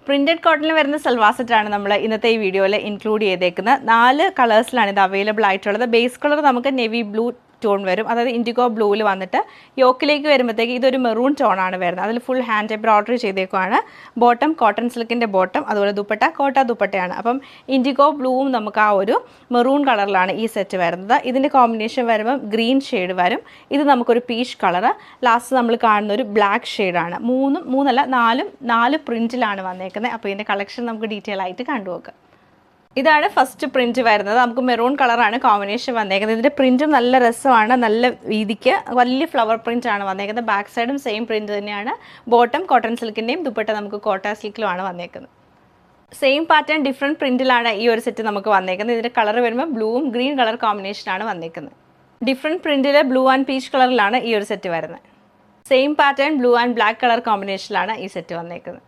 Printed കോട്ടണിൽ വരുന്ന സൽവാർ സെറ്റാണ് നമ്മൾ ഇന്നത്തെ ഈ വീഡിയോയിൽ ഇൻക്ലൂഡ് ചെയ്തേക്കുന്നത്. 4 കളേഴ്സിലാണ് ഇത് അവൈലബിൾ ആയിട്ടുള്ളത്. ബേസ് കളർ നമുക്ക് നെവി ബ്ലൂ ടോൺ വരും, അതായത് ഇൻഡിഗോ ബ്ലൂവിൽ വന്നിട്ട് യോക്കിലേക്ക് വരുമ്പോഴത്തേക്ക് ഇതൊരു മെറൂൺ ടോണാണ് വരുന്നത്. അതിൽ ഫുൾ ഹാൻഡ് എംബ്രോയിഡറി ചെയ്തേക്കുവാണ്. ബോട്ടം കോട്ടൺ സിൽക്കിൻ്റെ ബോട്ടം, അതുപോലെ ദുപ്പട്ട കോട്ട ദുപ്പട്ടയാണ്. അപ്പം ഇൻഡിഗോ ബ്ലൂവും നമുക്ക് ആ ഒരു മെറൂൺ കളറിലാണ് ഈ സെറ്റ് വരുന്നത്. ഇതിൻ്റെ കോമ്പിനേഷൻ വരുമ്പം ഗ്രീൻ ഷെയ്ഡ് വരും. ഇത് നമുക്കൊരു പീച്ച് കളറ്, ലാസ്റ്റ് നമ്മൾ കാണുന്ന ഒരു ബ്ലാക്ക് ഷെയ്ഡാണ്. നാല് പ്രിൻറ്റിലാണ് വന്നേക്കുന്നത്. അപ്പോൾ ഇതിൻ്റെ കളക്ഷൻ നമുക്ക് ഡീറ്റെയിൽ ആയിട്ട് കണ്ടുനോക്കാം. ഇതാണ് ഫസ്റ്റ് പ്രിൻറ്റ് വരുന്നത്. നമുക്ക് മെറൂൺ കളറാണ് കോമ്പിനേഷൻ വന്നേക്കുന്നത്. ഇതിൻ്റെ പ്രിൻറ്റും നല്ല രസമാണ്, നല്ല വീതിക്ക് വലിയ ഫ്ലവർ പ്രിൻ്റ് ആണ് വന്നേക്കുന്നത്. ബാക്ക് സൈഡും സെയിം പ്രിൻറ്റ് തന്നെയാണ്. ബോട്ടം കോട്ടൺ സിൽക്കിൻ്റെയും ദുപ്പട്ട നമുക്ക് കോട്ട സിൽക്കിലുമാണ് വന്നേക്കുന്നത്. സെയിം പാറ്റേൺ ഡിഫറെൻറ്റ് പ്രിൻറ്റിലാണ് ഈ ഒരു സെറ്റ് നമുക്ക് വന്നേക്കുന്നത്. ഇതിൻ്റെ കളർ വരുമ്പോൾ ബ്ലൂവും ഗ്രീൻ കളർ കോമ്പിനേഷനാണ് വന്നേക്കുന്നത്. ഡിഫറെൻറ്റ് പ്രിൻറ്റിൽ ബ്ലൂ ആൻഡ് പീച്ച് കളറിലാണ് ഈ ഒരു സെറ്റ് വരുന്നത്. Same pattern blue and black colour കോമ്പിനേഷനിലാണ് ഈ സെറ്റ് വന്നേക്കുന്നത്.